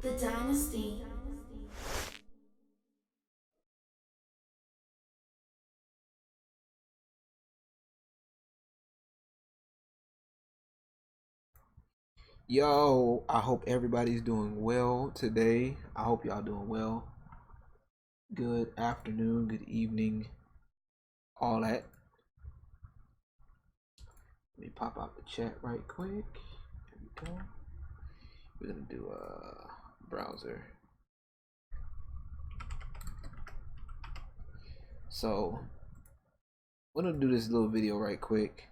The Dynasty. Yo, I hope everybody's doing well today. I hope y'all doing well. Good afternoon, good evening, all that. Let me pop out the chat right quick. Here we go. We're gonna do a browser. So, I'm gonna do this little video right quick,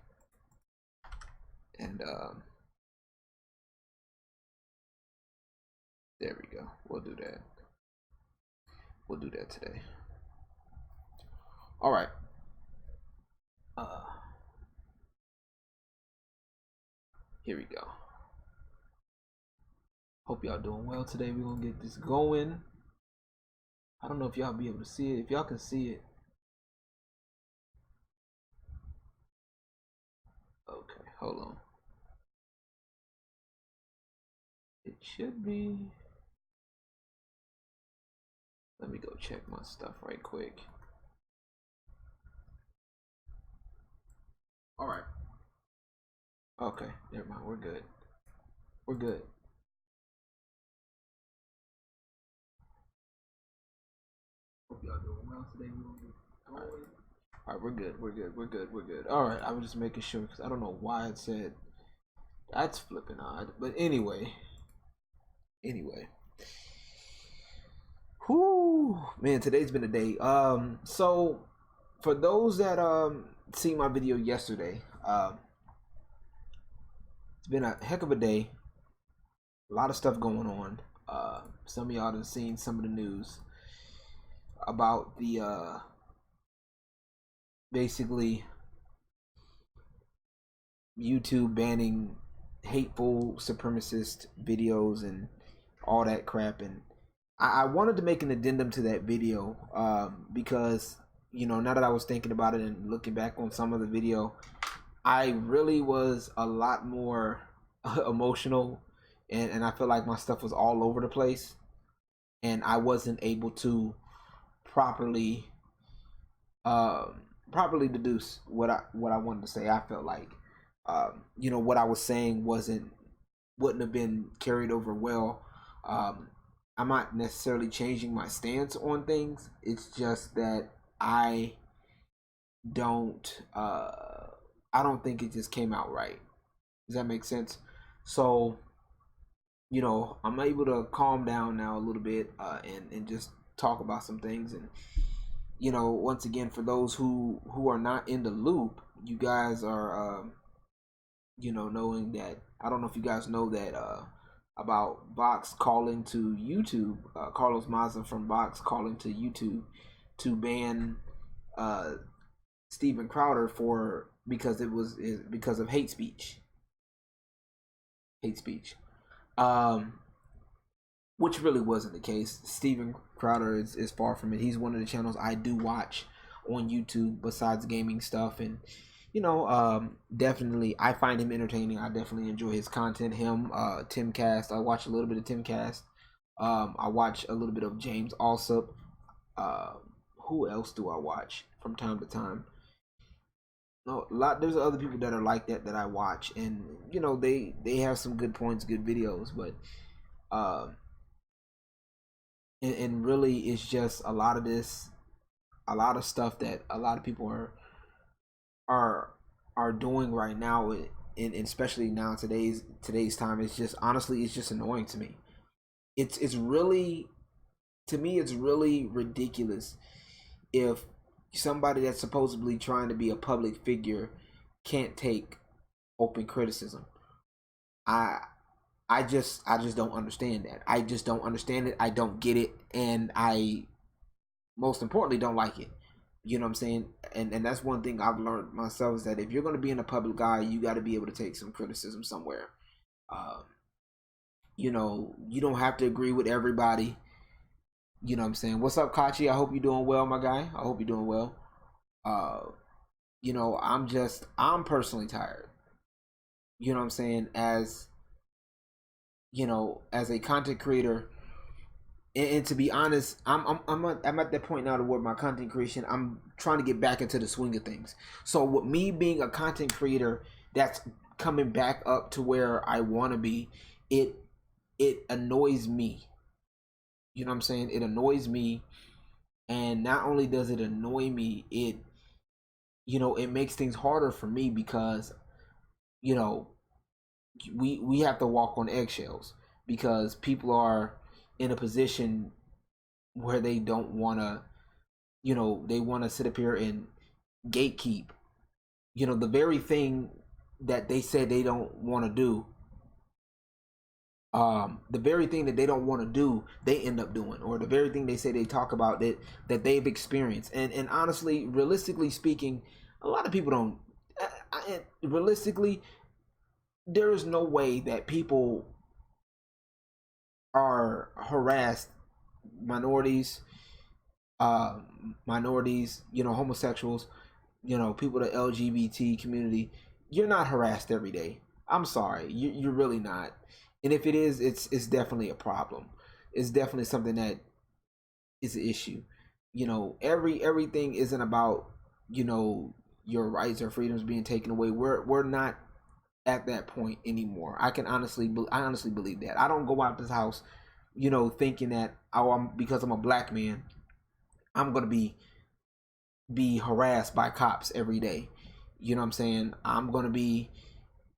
and there we go. We'll do that. We'll do that today. All right. Uh, Here we go. Hope y'all doing well today. We're gonna get this going. I don't know if y'all be able to see it. If y'all can see it. Okay, hold on. It should be. Let me go check my stuff right quick. All right. Okay, never mind. We're good. We're good. Hope y'all doing well today. All right. All right, we're good. We're good. We're good. We're good. All right, I was just making sure because I don't know why it said that's flipping odd. But anyway. Whoo, man, today's been a day. So for those that see my video yesterday, it's been a heck of a day. A lot of stuff going on. Some of y'all have seen some of the news about the basically YouTube banning hateful supremacist videos and all that crap. And I wanted to make an addendum to that video because, you know, now that I was thinking about it and looking back on some of the video, I really was a lot more emotional, and I feel like my stuff was all over the place, and I wasn't able to properly properly deduce what I wanted to say. I felt like you know, what I was saying wouldn't have been carried over well. I'm not necessarily changing my stance on things. It's just that don't I don't think it just came out right. Does that make sense? So, you know, I'm able to calm down now a little bit and just talk about some things. And, you know, once again, for those who are not in the loop, you guys are you know, knowing that, I don't know if you guys know that about Vox calling to YouTube, Carlos Maza from Vox calling to YouTube to ban uh Steven Crowder for because of hate speech. Um, which really wasn't the case. Steven Crowder is far from it. He's one of the channels I do watch on YouTube besides gaming stuff, and you know, definitely I find him entertaining. I definitely enjoy his content. Him, Timcast. I watch a little bit of Timcast. I watch a little bit of James Alsop. Uh, who else do I watch from time to time? No, a lot. There's other people that are like that I watch, and you know, they have some good points, good videos, but uh, and really it's just a lot of this, a lot of stuff that a lot of people are are doing right now, and especially now today's time. It's just, honestly, it's just annoying to me. It's really, to me, it's really ridiculous if somebody that's supposedly trying to be a public figure can't take open criticism. I I just don't understand that. I just don't understand it. I don't get it, and I, most importantly, don't like it. You know what I'm saying? And that's one thing I've learned myself, is that if you're going to be in a public eye, you got to be able to take some criticism somewhere. Um, you know, you don't have to agree with everybody. You know what I'm saying? What's up, Kachi? I hope you're doing well, my guy. I hope you're doing well. Uh, you know, I'm personally tired. You know what I'm saying? As, you know, as a content creator, And to be honest, I'm at that point now to where my content creation, I'm trying to get back into the swing of things. So with me being a content creator that's coming back up to where I want to be, it it annoys me. You know what I'm saying? It annoys me, and not only does it annoy me, it makes things harder for me because you know we have to walk on eggshells because people are in a position where they don't want to, they want to sit up here and gatekeep, the very thing that they said they don't want to do. The very thing that they don't want to do, they end up doing, or the very thing they say they talk about that they've experienced. And honestly, realistically speaking, a lot of people don't. Realistically, there is no way that people are harassed, minorities, homosexuals, people the LGBT community. You're not harassed every day. I'm sorry, you're really not. And if it is, it's definitely a problem. It's definitely something that is an issue. Everything isn't about your rights or freedoms being taken away. We're not at that point anymore. I honestly believe that. I don't go out this house, thinking that because I'm a black man, I'm gonna be harassed by cops every day. You know what I'm saying? I'm gonna be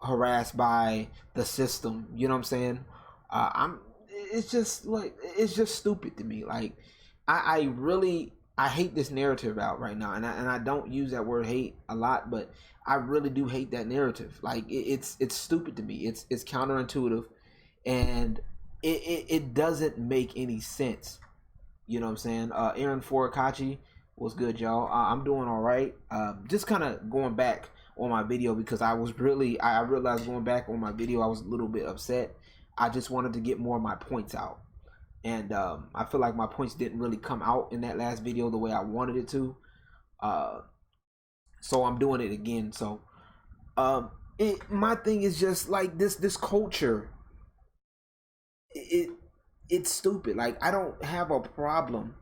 harassed by the system. You know what I'm saying? I'm. It's just like it's just stupid to me. Like I really I hate this narrative out right now, and I don't use that word hate a lot, but I really do hate that narrative. Like it's stupid to me. It's counterintuitive, and it doesn't make any sense. You know what I'm saying? Aaron Forakachi, what's good, y'all? I'm doing all right. Just kind of going back on my video because I realized going back on my video I was a little bit upset. I just wanted to get more of my points out, and I feel like my points didn't really come out in that last video the way I wanted it to. So I'm doing it again. So my thing is just like this culture. It's stupid. Like I don't have a problem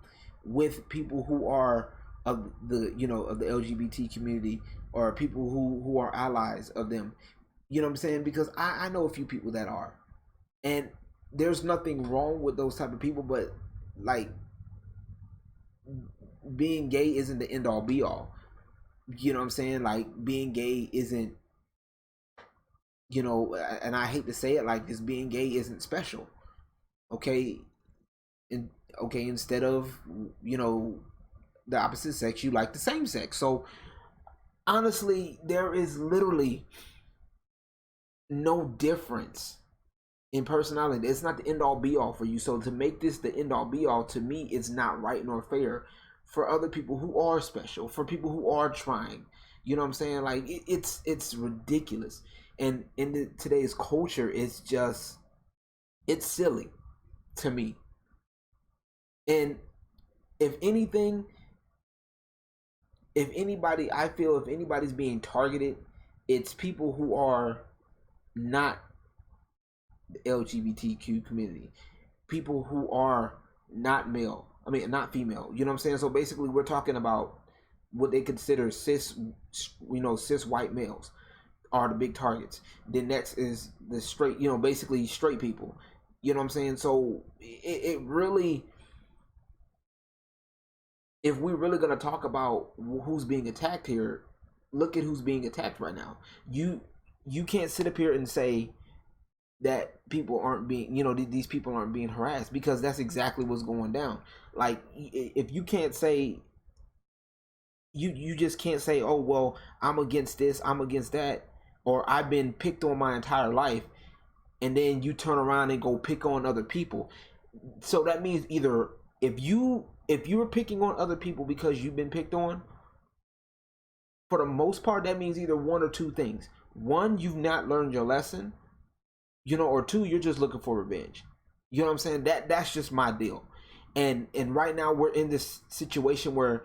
with people who are of the LGBT community or people who are allies of them. You know what I'm saying? Because I know a few people that are, and there's nothing wrong with those type of people. But like being gay isn't the end all be all. You know what I'm saying? Like being gay isn't, and I hate to say it like this, being gay isn't special. Okay, instead of the opposite sex, you like the same sex. So honestly, there is literally no difference in personality. It's not the end all be all for you. So to make this the end all be all, to me, it's not right nor fair for other people who are special, for people who are trying. You know what I'm saying? Like it's ridiculous. And in today's culture, it's silly to me. And if anything, I feel if anybody's being targeted, it's people who are not the LGBTQ community, people who are not male. I mean, not female. You know what I'm saying? So basically, we're talking about what they consider cis white males are the big targets. Then next is the straight, basically straight people. You know what I'm saying? So it really, if we're really gonna talk about who's being attacked here, look at who's being attacked right now. You can't sit up here and say that people aren't being, these people aren't being harassed, because that's exactly what's going down. Like if you can't say, you just can't say, oh well, I'm against this, I'm against that, or I've been picked on my entire life, and then you turn around and go pick on other people. So that means either if you're picking on other people because you've been picked on, for the most part, that means either one or two things. One, you've not learned your lesson, or two, you're just looking for revenge. You know what I'm saying? That's just my deal. And right now we're in this situation where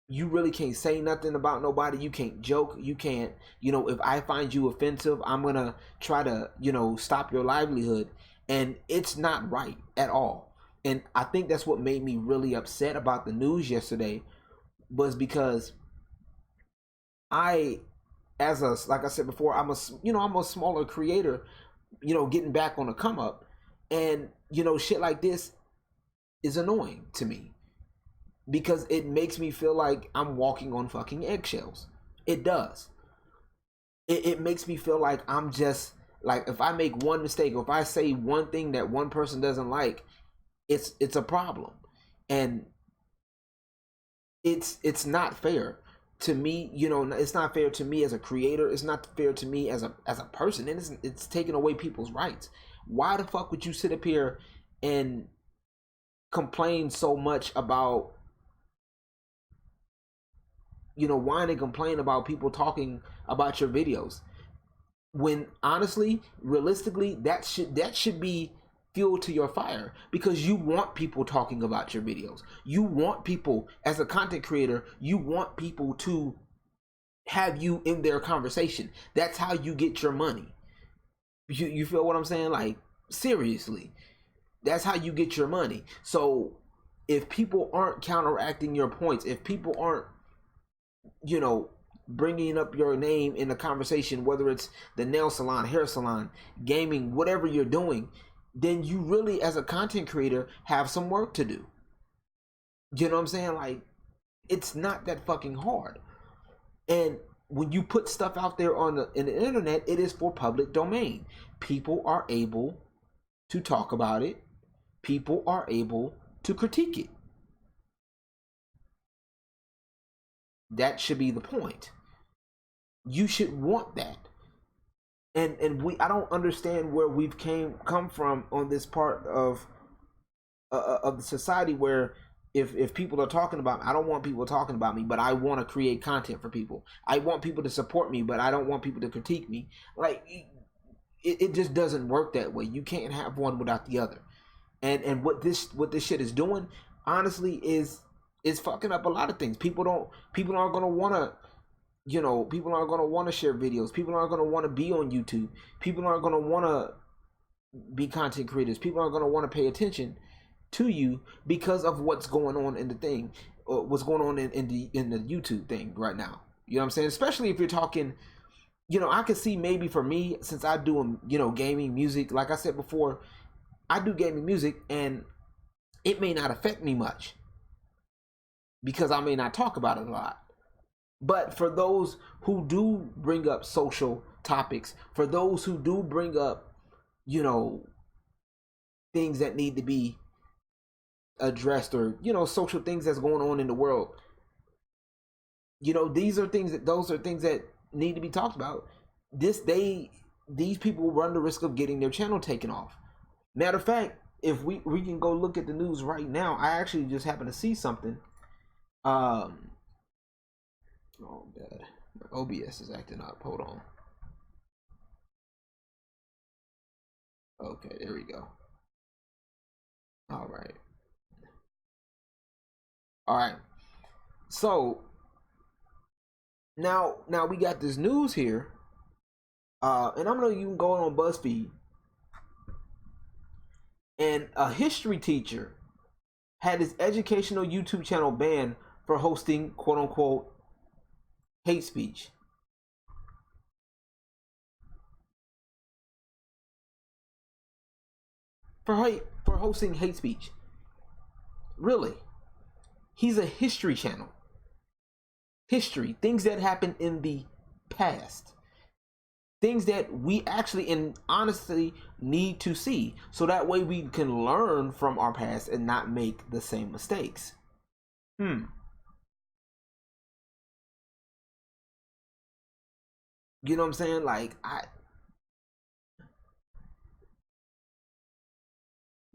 you really can't say nothing about nobody. You can't joke. You can't, if I find you offensive, I'm gonna try to, stop your livelihood. And it's not right at all. And I think that's what made me really upset about the news yesterday, was because I, as a, like I said before, I'm a smaller creator, getting back on the come up, and shit like this is annoying to me because it makes me feel like I'm walking on fucking eggshells. It does. It makes me feel like I'm just like, if I make one mistake, or if I say one thing that one person doesn't like, it's a problem, and it's not fair to me. It's not fair to me as a creator. It's not fair to me as a person, and it's taking away people's rights. Why the fuck would you sit up here and complain so much about, whine and complain about people talking about your videos, when honestly, realistically, that should be fuel to your fire, because you want people talking about your videos. You want people, as a content creator, you want people to have you in their conversation. That's how you get your money. You feel what I'm saying? Like, seriously, that's how you get your money. So if people aren't counteracting your points, if people aren't, bringing up your name in the conversation, whether it's the nail salon, hair salon, gaming, whatever you're doing, then you really, as a content creator, have some work to do. You know what I'm saying? Like, it's not that fucking hard. And when you put stuff out there in the internet, it is for public domain. People are able to talk about it. People are able to critique it. That should be the point. You should want that. And I don't understand where we've come from on this part of the society, where if people are talking about me, I don't want people talking about me, but I want to create content for people. I want people to support me, but I don't want people to critique me. Like, it just doesn't work that way. You can't have one without the other. And what this shit is doing, honestly, is fucking up a lot of things. People aren't gonna want to, people aren't gonna want to share videos. People aren't gonna want to be on YouTube. People aren't gonna want to be content creators. People aren't gonna want to pay attention to you because of what's going on in the thing, or what's going on in the YouTube thing right now. You know what I'm saying? Especially if you're talking, I could see, maybe for me, since I do, gaming music, like I said before, I do gaming music, and it may not affect me much because I may not talk about it a lot. But for those who do bring up social topics, for those who do bring up, things that need to be addressed, or, social things that's going on in the world, those are things that need to be talked about. These people run the risk of getting their channel taken off. Matter of fact, if we can go look at the news right now, I actually just happened to see something. Oh god, my OBS is acting up. Hold on. Okay, there we go. All right. So now we got this news here, and I'm gonna even go on BuzzFeed. And a history teacher had his educational YouTube channel banned for hosting quote unquote hate speech. For hosting hate speech. Really? He's a history channel. History, things that happened in the past. Things that we actually and honestly need to see, so that way we can learn from our past and not make the same mistakes. You know what I'm saying? Like,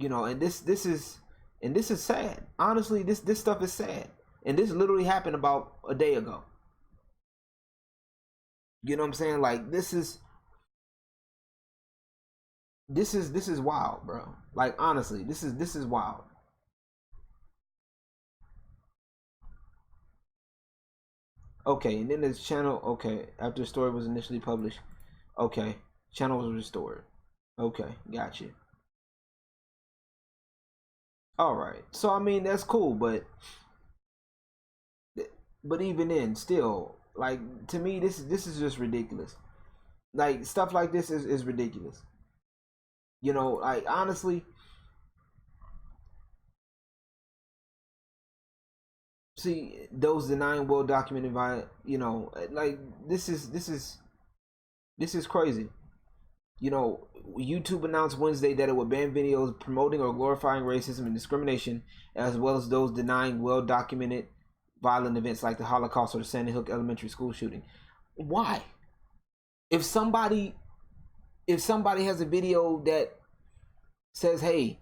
and this is sad. Honestly, this stuff is sad. And this literally happened about a day ago. You know what I'm saying? Like, this is wild, bro. Like, honestly, this is wild. Okay, and then this channel, okay, after the story was initially published, okay, channel was restored. Okay, gotcha. All right. So I mean that's cool, but even then, still, like to me, this is just ridiculous. Like stuff like this is ridiculous. You know, like honestly, see those denying well documented by like this is crazy. You know, YouTube announced Wednesday that it would ban videos promoting or glorifying racism and discrimination, as well as those denying well documented violent events like the Holocaust or the Sandy Hook Elementary School shooting. Why? If somebody has a video that says, "Hey,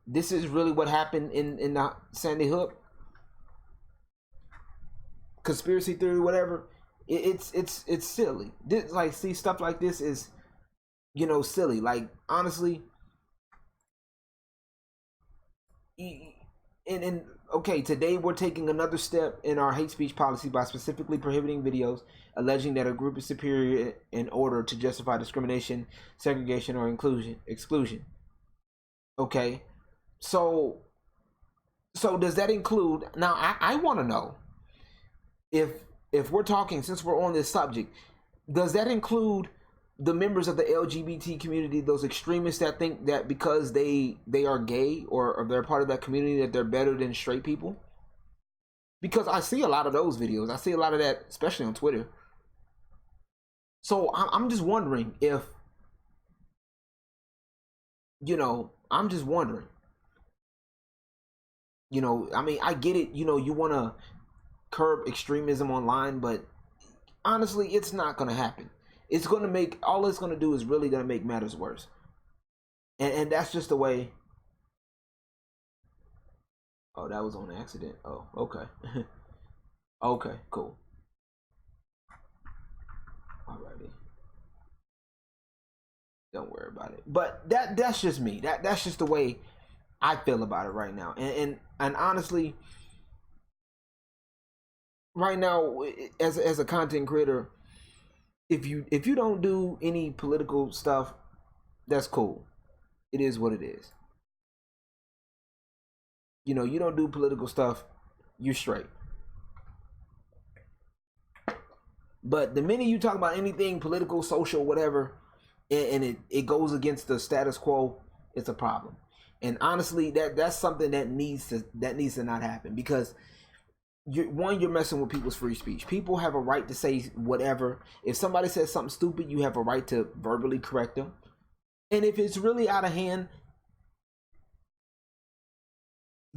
this is really what happened in the Sandy Hook," conspiracy theory, whatever, it's silly. This, like, see, stuff like this is silly. Like honestly, and okay, today we're taking another step in our hate speech policy by specifically prohibiting videos alleging that a group is superior in order to justify discrimination, segregation, or exclusion. Okay, so does that include? Now I want to know if we're talking, since we're on this subject, does that include the members of the LGBT community, those extremists that think that because they are gay or they're part of that community that they're better than straight people? Because I see a lot of those videos. I see a lot of that, especially on Twitter. So I'm just wondering if, I'm just wondering, I mean, I get it, you want to curb extremism online, but honestly, it's not going to happen. It's going to make, all it's going to do is really going to make matters worse. And that's just the way. Oh, that was on accident. Oh, okay. Okay, cool. Alrighty. Don't worry about it. But that's just me. That's just the way I feel about it right now. And honestly, right now, as a content creator, if you don't do any political stuff, that's cool. It is what it is. You don't do political stuff, you're straight. But the minute you talk about anything political, social, whatever, and it goes against the status quo, it's a problem. And honestly, that's something that needs to not happen, because you're messing with people's free speech. People have a right to say whatever. If somebody says something stupid, you have a right to verbally correct them. And if it's really out of hand,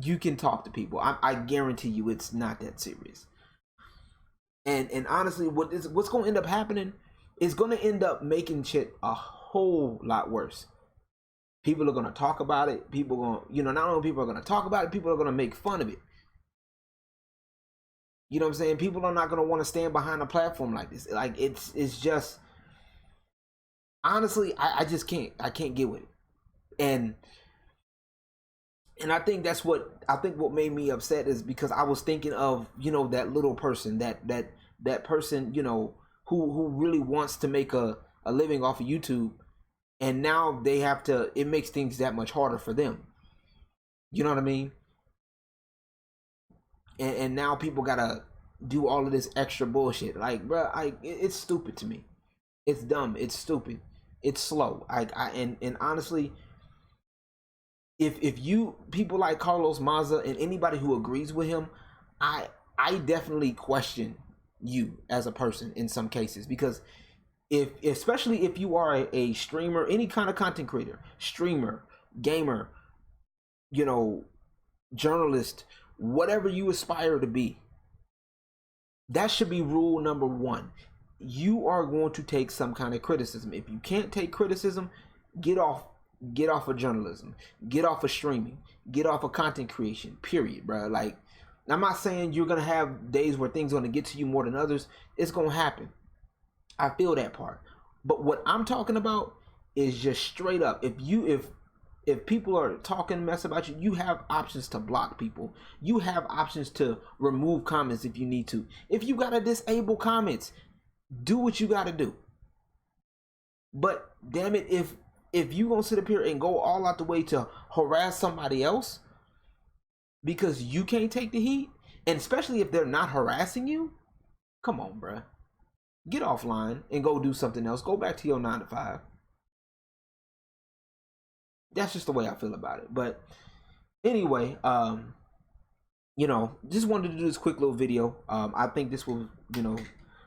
you can talk to people. I guarantee you, it's not that serious. And honestly, what's going to end up happening is going to end up making shit a whole lot worse. People are going to talk about it. People are going, not only people are going to talk about it, people are going to make fun of it. You know what I'm saying? People are not going to want to stand behind a platform like this. Like it's just, honestly, I just can't. I can't get with it. And I think what made me upset is because I was thinking of, that little person, that person, who really wants to make a living off of YouTube, and now it makes things that much harder for them. You know what I mean? And now people gotta do all of this extra bullshit. Like, bro, it's stupid to me. It's dumb. It's stupid. It's slow. And honestly, if you, people like Carlos Maza and anybody who agrees with him, I definitely question you as a person in some cases, because especially if you are a streamer, any kind of content creator, streamer, gamer, journalist, whatever you aspire to be, that should be rule number one. You are going to take some kind of criticism. If you can't take criticism, get off of journalism, get off of streaming, get off of content creation, period, bro. Like, I'm not saying you're gonna have days where things are gonna get to you more than others. It's gonna happen. I feel that part. But what I'm talking about is just straight up. If people are talking mess about you, you have options to block people. You have options to remove comments if you need to. If you gotta disable comments, do what you gotta do. But damn it, if you gonna sit up here and go all out the way to harass somebody else, because you can't take the heat, and especially if they're not harassing you. Come on, bruh. Get offline and go do something else. Go back to your 9 to 5. That's just the way I feel about it. But anyway, just wanted to do this quick little video. I think this will,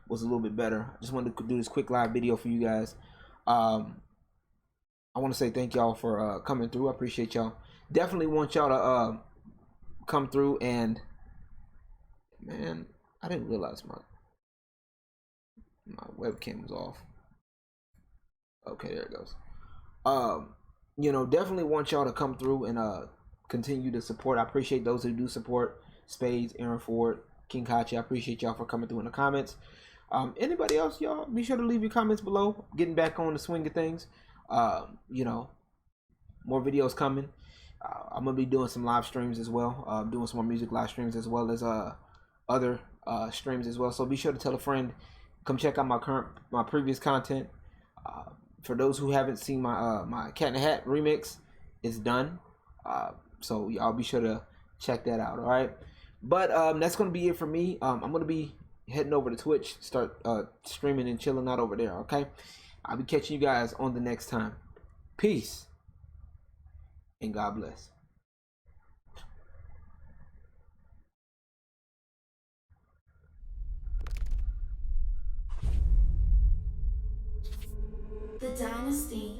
was a little bit better. I just wanted to do this quick live video for you guys. I want to say thank y'all for coming through. I appreciate y'all. Definitely want y'all to come through. And man, I didn't realize my webcam was off. Okay, there it goes. Definitely want y'all to come through and continue to support. I appreciate those who do support. Spades, Aaron Ford, King Kachi. I appreciate y'all for coming through in the comments. Anybody else, y'all, be sure to leave your comments below. Getting back on the swing of things. More videos coming. I'm gonna be doing some live streams as well. Doing some more music live streams as well as other streams as well. So be sure to tell a friend. Come check out my previous content. For those who haven't seen my Cat in the Hat remix, it's done. So y'all be sure to check that out. All right. But that's gonna be it for me. I'm gonna be heading over to Twitch, start streaming and chilling out over there. Okay. I'll be catching you guys on the next time. Peace and God bless. The Dynasty